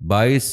22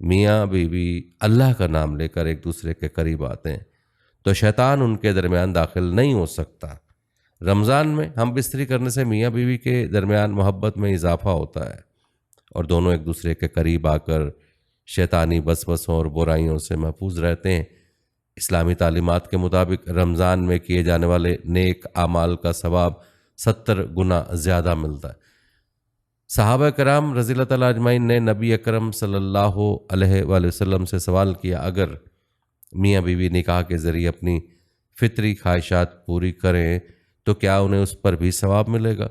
میاں بیوی اللہ کا نام لے کر ایک دوسرے کے قریب آتے ہیں تو شیطان ان کے درمیان داخل نہیں ہو سکتا۔ رمضان میں ہم بستری کرنے سے میاں بیوی کے درمیان محبت میں اضافہ ہوتا ہے اور دونوں ایک دوسرے کے قریب آ کر شیطانی وسوسوں اور برائیوں سے محفوظ رہتے ہیں۔ اسلامی تعلیمات کے مطابق رمضان میں کیے جانے والے نیک اعمال کا ثواب 70 گنا زیادہ ملتا ہے۔ صحابہ کرام رضی اللہ تعالیٰ اجمعین نے نبی اکرم صلی اللہ علیہ وآلہ وسلم سے سوال کیا، اگر میاں بیوی نکاح کے ذریعے اپنی فطری خواہشات پوری کریں تو کیا انہیں اس پر بھی ثواب ملے گا؟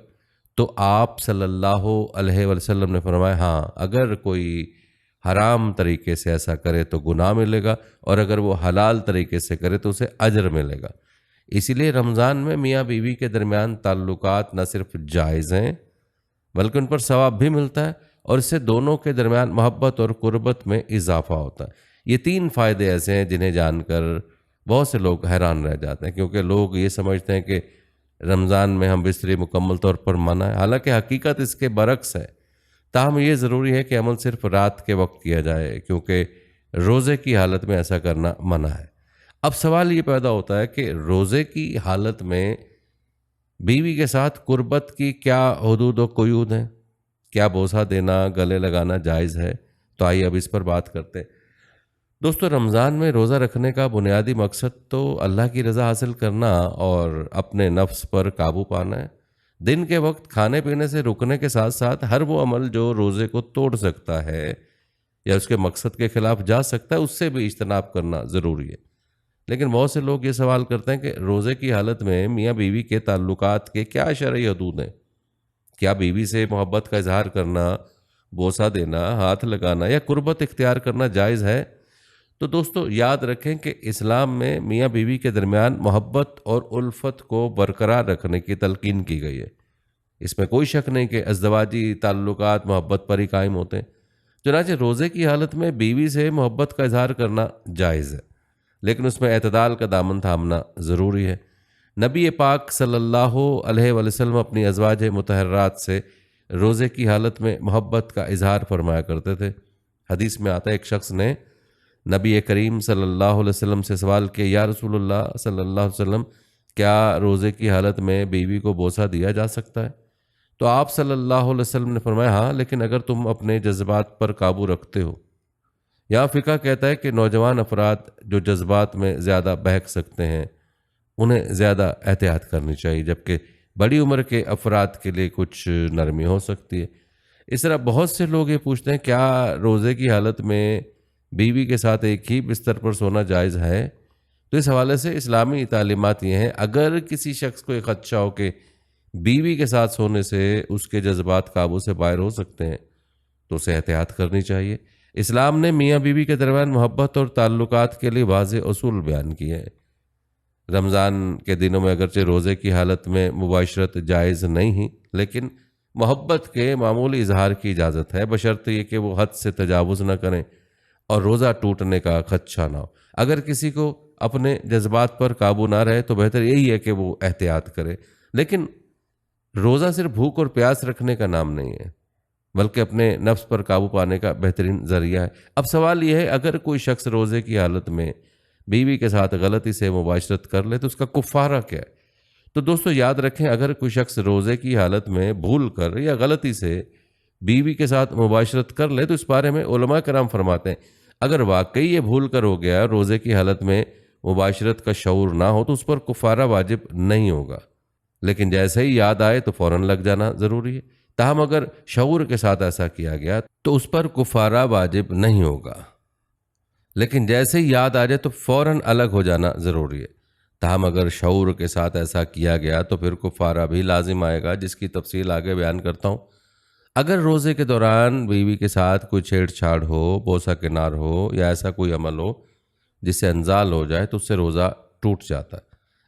تو آپ صلی اللہ علیہ وآلہ وسلم نے فرمایا ہاں، اگر کوئی حرام طریقے سے ایسا کرے تو گناہ ملے گا، اور اگر وہ حلال طریقے سے کرے تو اسے اجر ملے گا۔ اسی لیے رمضان میں میاں بیوی کے درمیان تعلقات نہ صرف جائز ہیں بلکہ ان پر ثواب بھی ملتا ہے، اور اس سے دونوں کے درمیان محبت اور قربت میں اضافہ ہوتا ہے۔ یہ 3 فائدے ایسے ہیں جنہیں جان کر بہت سے لوگ حیران رہ جاتے ہیں، کیونکہ لوگ یہ سمجھتے ہیں کہ رمضان میں ہم بستری مکمل طور پر منع ہے، حالانکہ حقیقت اس کے برعکس ہے۔ تاہم یہ ضروری ہے کہ عمل صرف رات کے وقت کیا جائے، کیونکہ روزے کی حالت میں ایسا کرنا منع ہے۔ اب سوال یہ پیدا ہوتا ہے کہ روزے کی حالت میں بیوی کے ساتھ قربت کی کیا حدود و قیود ہیں؟ کیا بوسہ دینا، گلے لگانا جائز ہے؟ تو آئیے اب اس پر بات کرتے ہیں۔ دوستو، رمضان میں روزہ رکھنے کا بنیادی مقصد تو اللہ کی رضا حاصل کرنا اور اپنے نفس پر قابو پانا ہے۔ دن کے وقت کھانے پینے سے رکنے کے ساتھ ساتھ ہر وہ عمل جو روزے کو توڑ سکتا ہے یا اس کے مقصد کے خلاف جا سکتا ہے، اس سے بھی اجتناب کرنا ضروری ہے۔ لیکن بہت سے لوگ یہ سوال کرتے ہیں کہ روزے کی حالت میں میاں بیوی کے تعلقات کے کیا شرعی حدود ہیں؟ کیا بیوی سے محبت کا اظہار کرنا، بوسہ دینا، ہاتھ لگانا یا قربت اختیار کرنا جائز ہے؟ تو دوستو یاد رکھیں کہ اسلام میں میاں بیوی کے درمیان محبت اور الفت کو برقرار رکھنے کی تلقین کی گئی ہے۔ اس میں کوئی شک نہیں کہ ازدواجی تعلقات محبت پر ہی قائم ہوتے ہیں۔ چنانچہ روزے کی حالت میں بیوی سے محبت کا اظہار کرنا جائز ہے، لیکن اس میں اعتدال کا دامن تھامنا ضروری ہے۔ نبی پاک صلی اللہ علیہ وآلہ وسلم اپنی ازواج مطہرات سے روزے کی حالت میں محبت کا اظہار فرمایا کرتے تھے۔ حدیث میں آتا ہے، ایک شخص نے نبی کریم صلی اللہ علیہ وسلم سے سوال کیا، یا رسول اللہ صلی اللہ علیہ وسلم، کیا روزے کی حالت میں بیوی کو بوسہ دیا جا سکتا ہے؟ تو آپ صلی اللہ علیہ وسلم نے فرمایا ہاں، لیکن اگر تم اپنے جذبات پر قابو رکھتے ہو۔ یہاں فقہ کہتا ہے کہ نوجوان افراد جو جذبات میں زیادہ بہک سکتے ہیں انہیں زیادہ احتیاط کرنی چاہیے، جبکہ بڑی عمر کے افراد کے لیے کچھ نرمی ہو سکتی ہے۔ اس طرح بہت سے لوگ یہ پوچھتے ہیں، کیا روزے کی حالت میں بیوی کے ساتھ ایک ہی بستر پر سونا جائز ہے؟ تو اس حوالے سے اسلامی تعلیمات یہ ہیں، اگر کسی شخص کو ایک خدشہ ہو کہ بیوی کے ساتھ سونے سے اس کے جذبات قابو سے باہر ہو سکتے ہیں تو اسے احتیاط کرنی چاہیے۔ اسلام نے میاں بیوی کے درمیان محبت اور تعلقات کے لیے واضح اصول بیان کیے ہیں۔ رمضان کے دنوں میں اگرچہ روزے کی حالت میں مباشرت جائز نہیں، لیکن محبت کے معمولی اظہار کی اجازت ہے، بشرط یہ کہ وہ حد سے تجاوز نہ کریں اور روزہ ٹوٹنے کا خدشہ نہ ہو۔ اگر کسی کو اپنے جذبات پر قابو نہ رہے تو بہتر یہی ہے کہ وہ احتیاط کرے، لیکن روزہ صرف بھوک اور پیاس رکھنے کا نام نہیں ہے، بلکہ اپنے نفس پر قابو پانے کا بہترین ذریعہ ہے۔ اب سوال یہ ہے، اگر کوئی شخص روزے کی حالت میں بیوی کے ساتھ غلطی سے مباشرت کر لے تو اس کا کفارہ کیا ہے؟ تو دوستو یاد رکھیں، اگر کوئی شخص روزے کی حالت میں بھول کر یا غلطی سے بیوی کے ساتھ مباشرت کر لے تو اس بارے میں علماء کرام فرماتے ہیں، اگر واقعی یہ بھول کر ہو گیا، روزے کی حالت میں مباشرت کا شعور نہ ہو تو اس پر کفارہ واجب نہیں ہوگا، لیکن جیسے ہی یاد آئے تو فوراً لگ جانا ضروری ہے۔ تاہم اگر شعور کے ساتھ ایسا کیا گیا تو اس پر کفارہ واجب نہیں ہوگا، لیکن جیسے ہی یاد آ جائے تو فوراً الگ ہو جانا ضروری ہے۔ تاہم اگر شعور کے ساتھ ایسا کیا گیا تو پھر کفارہ بھی لازم آئے گا، جس کی تفصیل آگے بیان کرتا ہوں۔ اگر روزے کے دوران بیوی کے ساتھ کوئی چھیڑ چھاڑ ہو، بوسہ کنار ہو یا ایسا کوئی عمل ہو جس سے انزال ہو جائے تو اس سے روزہ ٹوٹ جاتا ہے۔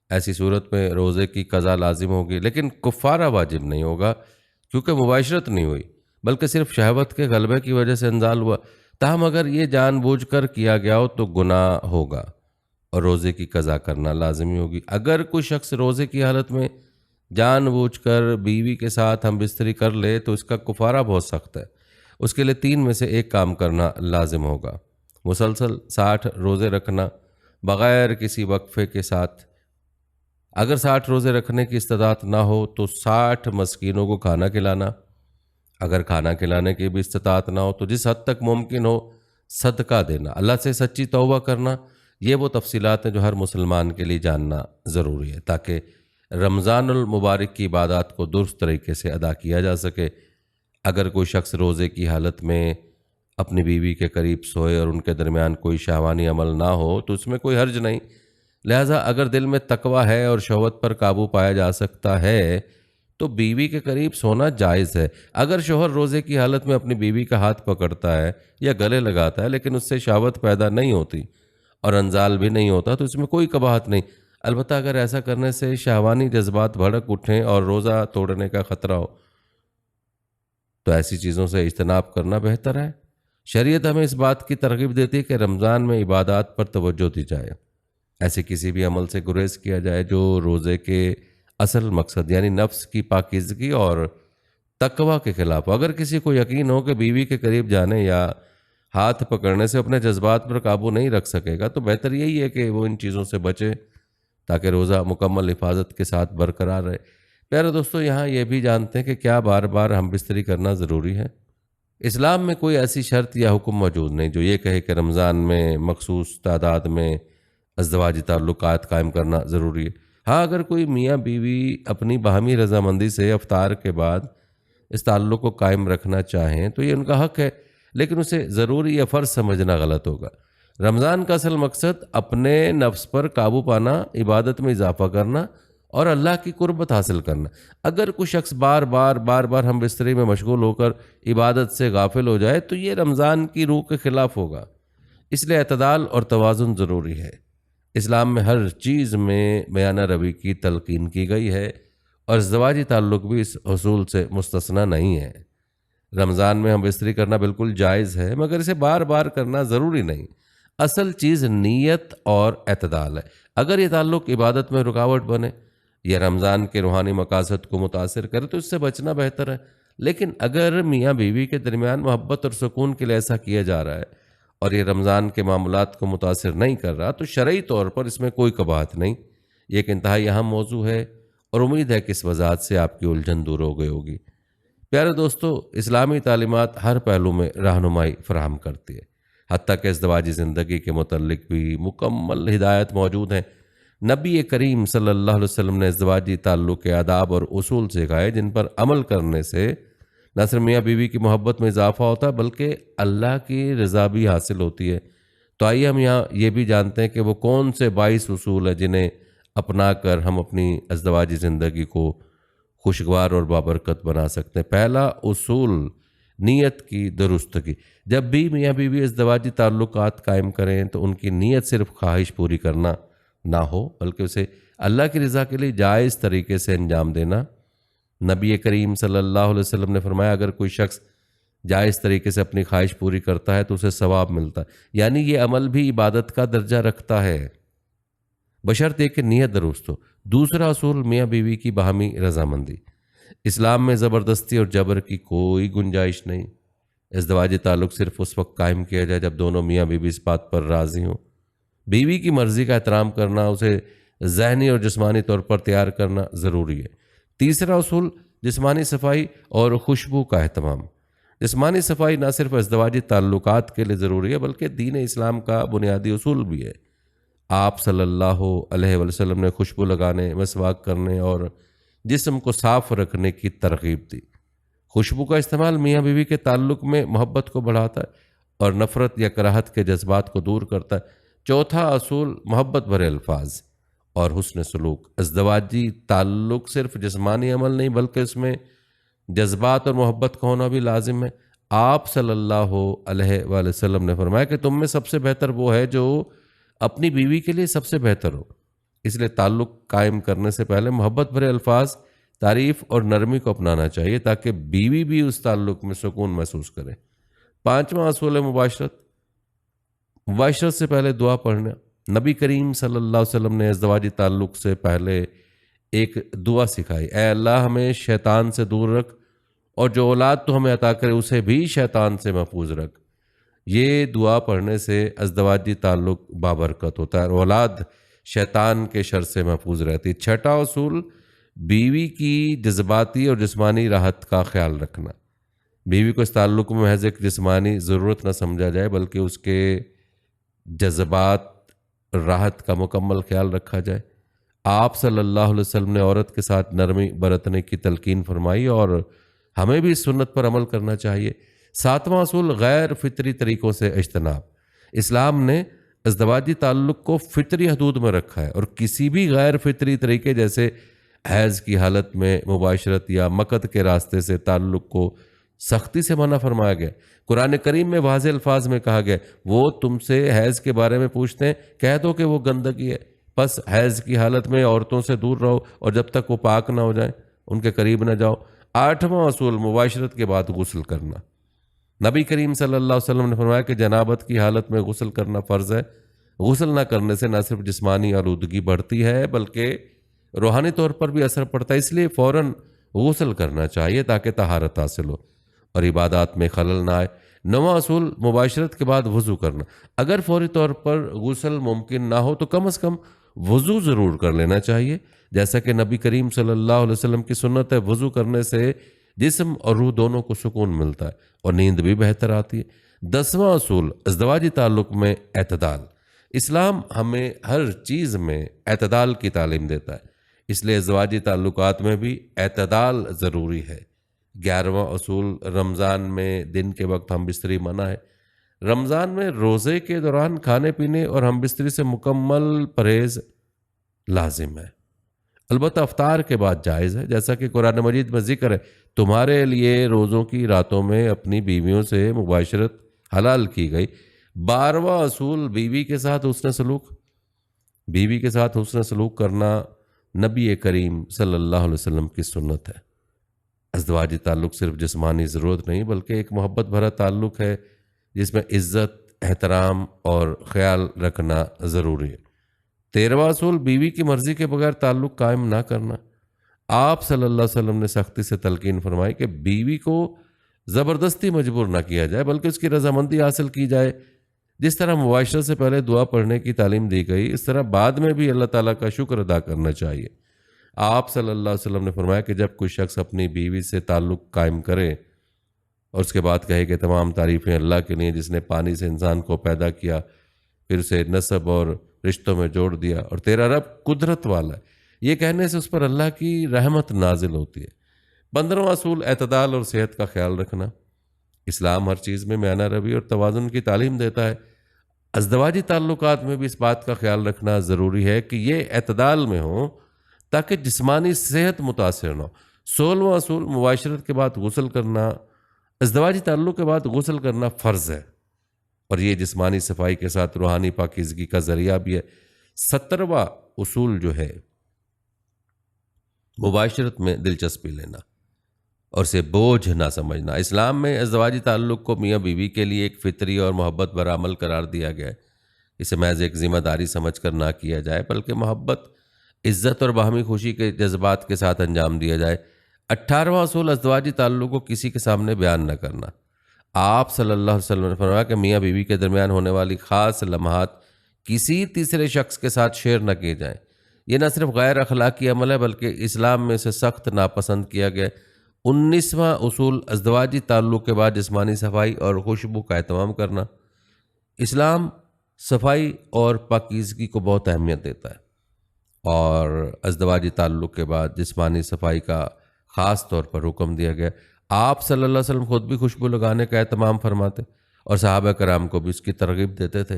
ایسی صورت میں روزے کی قضا لازم ہوگی، لیکن کفارہ واجب نہیں ہوگا، کیونکہ مباشرت نہیں ہوئی بلکہ صرف شہوت کے غلبے کی وجہ سے انزال ہوا۔ تاہم اگر یہ جان بوجھ کر کیا گیا ہو تو گناہ ہوگا اور روزے کی قضا کرنا لازمی ہوگی۔ اگر کوئی شخص روزے کی حالت میں جان بوجھ کر بیوی کے ساتھ ہم بستری کر لے تو اس کا کفارہ بہت سخت ہے، اس کے لیے 3 میں سے ایک کام کرنا لازم ہوگا: مسلسل 60 روزے رکھنا بغیر کسی وقفے کے ساتھ۔ اگر 60 روزے رکھنے کی استطاعت نہ ہو تو 60 مسکینوں کو کھانا کھلانا۔ اگر کھانا کھلانے کی بھی استطاعت نہ ہو تو جس حد تک ممکن ہو صدقہ دینا، اللہ سے سچی توبہ کرنا۔ یہ وہ تفصیلات ہیں جو ہر مسلمان کے لیے جاننا ضروری ہے تاکہ رمضان المبارک کی عبادات کو درست طریقے سے ادا کیا جا سکے۔ اگر کوئی شخص روزے کی حالت میں اپنی بیوی کے قریب سوئے اور ان کے درمیان کوئی شہوانی عمل نہ ہو تو اس میں کوئی حرج نہیں۔ لہٰذا اگر دل میں تقویٰ ہے اور شہوت پر قابو پایا جا سکتا ہے تو بیوی کے قریب سونا جائز ہے۔ اگر شوہر روزے کی حالت میں اپنی بیوی کا ہاتھ پکڑتا ہے یا گلے لگاتا ہے لیکن اس سے شہوت پیدا نہیں ہوتی اور انزال بھی نہیں ہوتا تو اس میں کوئی قباحت نہیں۔ البتہ اگر ایسا کرنے سے شہوانی جذبات بھڑک اٹھیں اور روزہ توڑنے کا خطرہ ہو تو ایسی چیزوں سے اجتناب کرنا بہتر ہے۔ شریعت ہمیں اس بات کی ترغیب دیتی ہے کہ رمضان میں عبادات پر توجہ دی جائے، ایسے کسی بھی عمل سے گریز کیا جائے جو روزے کے اصل مقصد یعنی نفس کی پاکیزگی اور تقویٰ کے خلاف ہو۔ اگر کسی کو یقین ہو کہ بیوی کے قریب جانے یا ہاتھ پکڑنے سے اپنے جذبات پر قابو نہیں رکھ سکے گا تو بہتر یہی ہے کہ وہ ان چیزوں سے بچے تاکہ روزہ مکمل حفاظت کے ساتھ برقرار رہے۔ پیارے دوستو، یہاں یہ بھی جانتے ہیں کہ کیا بار بار ہم بستری کرنا ضروری ہے؟ اسلام میں کوئی ایسی شرط یا حکم موجود نہیں جو یہ کہے کہ رمضان میں مخصوص تعداد میں ازدواجی تعلقات قائم کرنا ضروری ہے۔ ہاں، اگر کوئی میاں بیوی اپنی باہمی رضامندی سے افطار کے بعد اس تعلق کو قائم رکھنا چاہیں تو یہ ان کا حق ہے، لیکن اسے ضروری یا فرض سمجھنا غلط ہوگا۔ رمضان کا اصل مقصد اپنے نفس پر قابو پانا، عبادت میں اضافہ کرنا اور اللہ کی قربت حاصل کرنا۔ اگر کوئی شخص بار بار ہم بستری میں مشغول ہو کر عبادت سے غافل ہو جائے تو یہ رمضان کی روح کے خلاف ہوگا۔ اس لیے اعتدال اور توازن ضروری ہے۔ اسلام میں ہر چیز میں میانہ روی کی تلقین کی گئی ہے اور ازدواجی تعلق بھی اس اصول سے مستثنی نہیں ہے۔ رمضان میں ہم بستری کرنا بالکل جائز ہے مگر اسے بار بار کرنا ضروری نہیں۔ اصل چیز نیت اور اعتدال ہے۔ اگر یہ تعلق عبادت میں رکاوٹ بنے یا رمضان کے روحانی مقاصد کو متاثر کرے تو اس سے بچنا بہتر ہے۔ لیکن اگر میاں بیوی کے درمیان محبت اور سکون کے لیے ایسا کیا جا رہا ہے اور یہ رمضان کے معاملات کو متاثر نہیں کر رہا تو شرعی طور پر اس میں کوئی قباحت نہیں۔ یہ ایک انتہائی اہم موضوع ہے اور امید ہے کہ اس وضاحت سے آپ کی الجھن دور ہو گئی ہوگی۔ پیارے دوستو، اسلامی تعلیمات ہر پہلو میں رہنمائی فراہم کرتی ہے، حتیٰ کہ ازدواجی زندگی کے متعلق بھی مکمل ہدایت موجود ہیں۔ نبی کریم صلی اللہ علیہ وسلم نے ازدواجی تعلق کے آداب اور اصول سکھائے جن پر عمل کرنے سے نہ صرف میاں بیوی کی محبت میں اضافہ ہوتا ہے بلکہ اللہ کی رضا بھی حاصل ہوتی ہے۔ تو آئیے ہم یہاں یہ بھی جانتے ہیں کہ وہ کون سے 22 اصول ہیں جنہیں اپنا کر ہم اپنی ازدواجی زندگی کو خوشگوار اور بابرکت بنا سکتے ہیں۔ پہلا اصول، نیت کی درستگی۔ جب بھی میاں بیوی ازدواجی تعلقات قائم کریں تو ان کی نیت صرف خواہش پوری کرنا نہ ہو بلکہ اسے اللہ کی رضا کے لیے جائز طریقے سے انجام دینا۔ نبی کریم صلی اللہ علیہ وسلم نے فرمایا اگر کوئی شخص جائز طریقے سے اپنی خواہش پوری کرتا ہے تو اسے ثواب ملتا ہے، یعنی یہ عمل بھی عبادت کا درجہ رکھتا ہے بشرط کہ نیت درست ہو۔ دوسرا اصول، میاں بیوی کی باہمی رضامندی۔ اسلام میں زبردستی اور جبر کی کوئی گنجائش نہیں۔ ازدواجی تعلق صرف اس وقت قائم کیا جائے جب دونوں میاں بیوی اس بات پر راضی ہوں۔ بیوی کی مرضی کا احترام کرنا، اسے ذہنی اور جسمانی طور پر تیار کرنا ضروری ہے۔ تیسرا اصول، جسمانی صفائی اور خوشبو کا اہتمام۔ جسمانی صفائی نہ صرف ازدواجی تعلقات کے لیے ضروری ہے بلکہ دین اسلام کا بنیادی اصول بھی ہے۔ آپ صلی اللہ علیہ وسلم نے خوشبو لگانے، مسواک کرنے اور جسم کو صاف رکھنے کی ترغیب دی۔ خوشبو کا استعمال میاں بیوی کے تعلق میں محبت کو بڑھاتا ہے اور نفرت یا کراہت کے جذبات کو دور کرتا ہے۔ چوتھا اصول، محبت بھرے الفاظ اور حسن سلوک۔ ازدواجی تعلق صرف جسمانی عمل نہیں بلکہ اس میں جذبات اور محبت کا ہونا بھی لازم ہے۔ آپ صلی اللہ علیہ وآلہ وسلم نے فرمایا کہ تم میں سب سے بہتر وہ ہے جو اپنی بیوی کے لیے سب سے بہتر ہو۔ اس لیے تعلق قائم کرنے سے پہلے محبت بھرے الفاظ، تعریف اور نرمی کو اپنانا چاہیے تاکہ بیوی بھی اس تعلق میں سکون محسوس کرے۔ پانچواں اصول ہے مباشرت۔ مباشرت سے پہلے دعا پڑھنا۔ نبی کریم صلی اللہ علیہ وسلم نے ازدواجی تعلق سے پہلے ایک دعا سکھائی: اے اللہ، ہمیں شیطان سے دور رکھ اور جو اولاد تو ہمیں عطا کرے اسے بھی شیطان سے محفوظ رکھ۔ یہ دعا پڑھنے سے ازدواجی تعلق بابرکت ہوتا ہے اور اولاد شیطان کے شر سے محفوظ رہتی۔ چھٹا اصول، بیوی کی جذباتی اور جسمانی راحت کا خیال رکھنا۔ بیوی کو اس تعلق میں محض ایک جسمانی ضرورت نہ سمجھا جائے بلکہ اس کے جذبات راحت کا مکمل خیال رکھا جائے۔ آپ صلی اللہ علیہ وسلم نے عورت کے ساتھ نرمی برتنے کی تلقین فرمائی اور ہمیں بھی اس سنت پر عمل کرنا چاہیے۔ ساتواں اصول، غیر فطری طریقوں سے اجتناب۔ اسلام نے ازدواجی تعلق کو فطری حدود میں رکھا ہے اور کسی بھی غیر فطری طریقے جیسے حیض کی حالت میں مباشرت یا مکد کے راستے سے تعلق کو سختی سے منع فرمایا گیا۔ قرآن کریم میں واضح الفاظ میں کہا گیا، وہ تم سے حیض کے بارے میں پوچھتے ہیں، کہہ دو کہ وہ گندگی ہے، بس حیض کی حالت میں عورتوں سے دور رہو اور جب تک وہ پاک نہ ہو جائیں ان کے قریب نہ جاؤ۔ آٹھواں اصول، مباشرت کے بعد غسل کرنا۔ نبی کریم صلی اللہ علیہ وسلم نے فرمایا کہ جنابت کی حالت میں غسل کرنا فرض ہے۔ غسل نہ کرنے سے نہ صرف جسمانی آلودگی بڑھتی ہے بلکہ روحانی طور پر بھی اثر پڑتا ہے، اس لیے فوراً غسل کرنا چاہیے تاکہ طہارت حاصل ہو اور عبادات میں خلل نہ آئے۔ نواں اصول، مباشرت کے بعد وضو کرنا۔ اگر فوری طور پر غسل ممکن نہ ہو تو کم از کم وضو ضرور کر لینا چاہیے، جیسا کہ نبی کریم صلی اللہ علیہ وسلم کی سنت ہے۔ وضو کرنے سے جسم اور روح دونوں کو سکون ملتا ہے اور نیند بھی بہتر آتی ہے۔ 10واں اصول، ازدواجی تعلق میں اعتدال۔ اسلام ہمیں ہر چیز میں اعتدال کی تعلیم دیتا ہے، اس لیے ازدواجی تعلقات میں بھی اعتدال ضروری ہے۔ 11واں اصول، رمضان میں دن کے وقت ہم بستری منع ہے۔ رمضان میں روزے کے دوران کھانے پینے اور ہم بستری سے مکمل پرہیز لازم ہے، البتہ افطار کے بعد جائز ہے، جیسا کہ قرآن مجید میں ذکر ہے، تمہارے لیے روزوں کی راتوں میں اپنی بیویوں سے مباشرت حلال کی گئی۔ 12واں اصول، بیوی کے ساتھ حسن سلوک۔ بیوی کے ساتھ حسن سلوک کرنا نبی کریم صلی اللہ علیہ وسلم کی سنت ہے۔ ازدواجی تعلق صرف جسمانی ضرورت نہیں بلکہ ایک محبت بھرا تعلق ہے جس میں عزت، احترام اور خیال رکھنا ضروری ہے۔ 13واں اصول، بیوی کی مرضی کے بغیر تعلق قائم نہ کرنا۔ آپ صلی اللہ علیہ وسلم نے سختی سے تلقین فرمائی کہ بیوی کو زبردستی مجبور نہ کیا جائے بلکہ اس کی رضامندی حاصل کی جائے۔ جس طرح مباشرت سے پہلے دعا پڑھنے کی تعلیم دی گئی، اس طرح بعد میں بھی اللہ تعالیٰ کا شکر ادا کرنا چاہیے۔ آپ صلی اللہ علیہ وسلم نے فرمایا کہ جب کوئی شخص اپنی بیوی سے تعلق قائم کرے اور اس کے بعد کہے کہ تمام تعریفیں اللہ کے لیے جس نے پانی سے انسان کو پیدا کیا، پھر اسے نسب اور رشتوں میں جوڑ دیا اور تیرا رب قدرت والا ہے، یہ کہنے سے اس پر اللہ کی رحمت نازل ہوتی ہے۔ 15واں اصول، اعتدال اور صحت کا خیال رکھنا۔ اسلام ہر چیز میں میانہ روی اور توازن کی تعلیم دیتا ہے۔ ازدواجی تعلقات میں بھی اس بات کا خیال رکھنا ضروری ہے کہ یہ اعتدال میں ہوں تاکہ جسمانی صحت متاثر نہ ہو۔ 16واں اصول، مباشرت کے بعد غسل کرنا۔ ازدواجی تعلق کے بعد غسل کرنا فرض ہے اور یہ جسمانی صفائی کے ساتھ روحانی پاکیزگی کا ذریعہ بھی ہے۔ 17واں اصول جو ہے، مباشرت میں دلچسپی لینا اور اسے بوجھ نہ سمجھنا۔ اسلام میں ازدواجی تعلق کو میاں بیوی کے لیے ایک فطری اور محبت بھرا عمل قرار دیا گیا ہے۔ اسے محض ایک ذمہ داری سمجھ کر نہ کیا جائے بلکہ محبت، عزت اور باہمی خوشی کے جذبات کے ساتھ انجام دیا جائے۔ 18واں اصول، ازدواجی تعلق کو کسی کے سامنے بیان نہ کرنا۔ آپ صلی اللہ علیہ وسلم نے فرمایا کہ میاں بیوی کے درمیان ہونے والی خاص لمحات کسی تیسرے شخص کے ساتھ شیئر نہ کیے جائیں۔ یہ نہ صرف غیر اخلاقی عمل ہے بلکہ اسلام میں اسے سخت ناپسند کیا گیا۔ 19واں اصول، ازدواجی تعلق کے بعد جسمانی صفائی اور خوشبو کا اہتمام کرنا۔ اسلام صفائی اور پاکیزگی کو بہت اہمیت دیتا ہے اور ازدواجی تعلق کے بعد جسمانی صفائی کا خاص طور پر حکم دیا گیا۔ آپ صلی اللہ علیہ وسلم خود بھی خوشبو لگانے کا اہتمام فرماتے اور صحابہ کرام کو بھی اس کی ترغیب دیتے تھے۔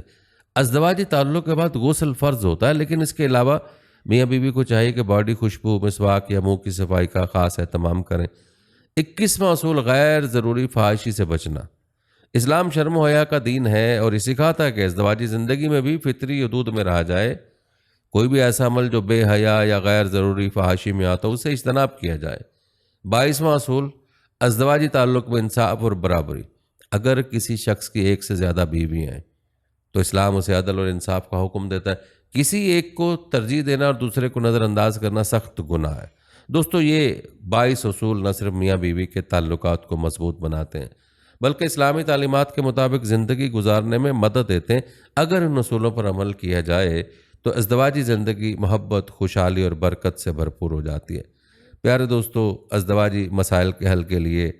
ازدواجی تعلق کے بعد غسل فرض ہوتا ہے لیکن اس کے علاوہ میاں بیوی کو چاہیے کہ باڈی خوشبو، مسواک یا منہ کی صفائی کا خاص اہتمام کریں۔ 21واں اصول، غیر ضروری فحاشی سے بچنا۔ اسلام شرم و حیا کا دین ہے اور یہ سکھاتا ہے کہ ازدواجی زندگی میں بھی فطری حدود میں رہا جائے۔ کوئی بھی ایسا عمل جو بے حیا یا غیر ضروری فحاشی میں آتا ہے اسے اجتناب کیا جائے۔ 22واں اصول، ازدواجی تعلق میں انصاف اور برابری۔ اگر کسی شخص کی ایک سے زیادہ بیوی ہیں تو اسلام اسے عدل اور انصاف کا حکم دیتا ہے۔ کسی ایک کو ترجیح دینا اور دوسرے کو نظر انداز کرنا سخت گناہ ہے۔ دوستو یہ 22 اصول نہ صرف میاں بیوی کے تعلقات کو مضبوط بناتے ہیں بلکہ اسلامی تعلیمات کے مطابق زندگی گزارنے میں مدد دیتے ہیں۔ اگر ان اصولوں پر عمل کیا جائے تو ازدواجی زندگی محبت، خوشحالی اور برکت سے بھرپور ہو جاتی ہے۔ پیارے دوستو، ازدواجی مسائل کے حل کے لیے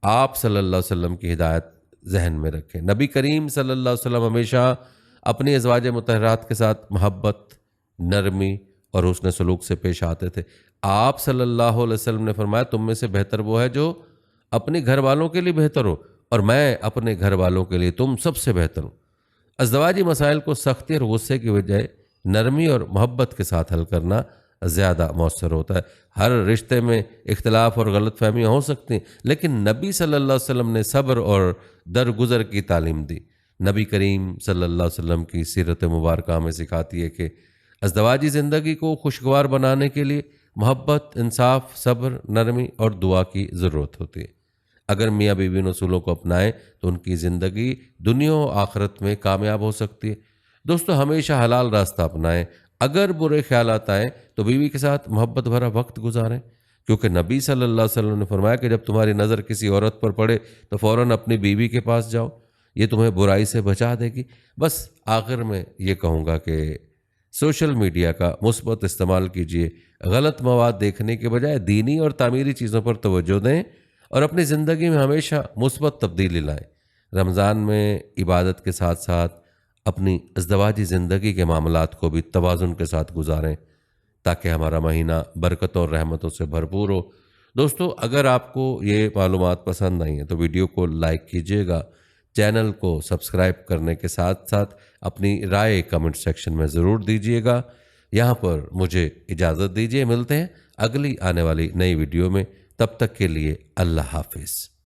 آپ صلی اللہ علیہ وسلم کی ہدایت ذہن میں رکھیں۔ نبی کریم صلی اللہ علیہ وسلم ہمیشہ اپنی ازواج مطہرات کے ساتھ محبت، نرمی اور حسن سلوک سے پیش آتے تھے۔ آپ صلی اللہ علیہ وسلم نے فرمایا تم میں سے بہتر وہ ہے جو اپنے گھر والوں کے لیے بہتر ہو، اور میں اپنے گھر والوں کے لیے تم سب سے بہتر ہوں۔ ازدواجی مسائل کو سختی اور غصے کی بجائے نرمی اور محبت کے ساتھ حل کرنا زیادہ مؤثر ہوتا ہے۔ ہر رشتے میں اختلاف اور غلط فہمیاں ہو سکتی ہیں، لیکن نبی صلی اللہ علیہ وسلم نے صبر اور درگزر کی تعلیم دی۔ نبی کریم صلی اللہ علیہ وسلم کی سیرت مبارکہ ہمیں سکھاتی ہے کہ ازدواجی زندگی کو خوشگوار بنانے کے لیے محبت، انصاف، صبر، نرمی اور دعا کی ضرورت ہوتی ہے۔ اگر میاں بیوی ان اصولوں کو اپنائیں تو ان کی زندگی دنیا و آخرت میں کامیاب ہو سکتی ہے۔ دوستو، ہمیشہ حلال راستہ اپنائیں۔ اگر برے خیالات آئیں تو بیوی کے ساتھ محبت بھرا وقت گزاریں، کیونکہ نبی صلی اللہ علیہ وسلم نے فرمایا کہ جب تمہاری نظر کسی عورت پر پڑے تو فوراً اپنی بیوی کے پاس جاؤ، یہ تمہیں برائی سے بچا دے گی۔ بس آخر میں یہ کہوں گا کہ سوشل میڈیا کا مثبت استعمال کیجیے، غلط مواد دیکھنے کے بجائے دینی اور تعمیری چیزوں پر توجہ دیں اور اپنی زندگی میں ہمیشہ مثبت تبدیلی لائیں۔ رمضان میں عبادت کے ساتھ ساتھ اپنی ازدواجی زندگی کے معاملات کو بھی توازن کے ساتھ گزاریں تاکہ ہمارا مہینہ برکتوں اور رحمتوں سے بھرپور ہو۔ دوستو، اگر آپ کو یہ معلومات پسند آئی ہیں تو ویڈیو کو لائک کیجیے گا، چینل کو سبسکرائب کرنے کے ساتھ ساتھ اپنی رائے کمنٹ سیکشن میں ضرور دیجیے گا۔ یہاں پر مجھے اجازت دیجیے، ملتے ہیں اگلی آنے والی نئی ویڈیو میں، تب تک کے لیے اللہ حافظ۔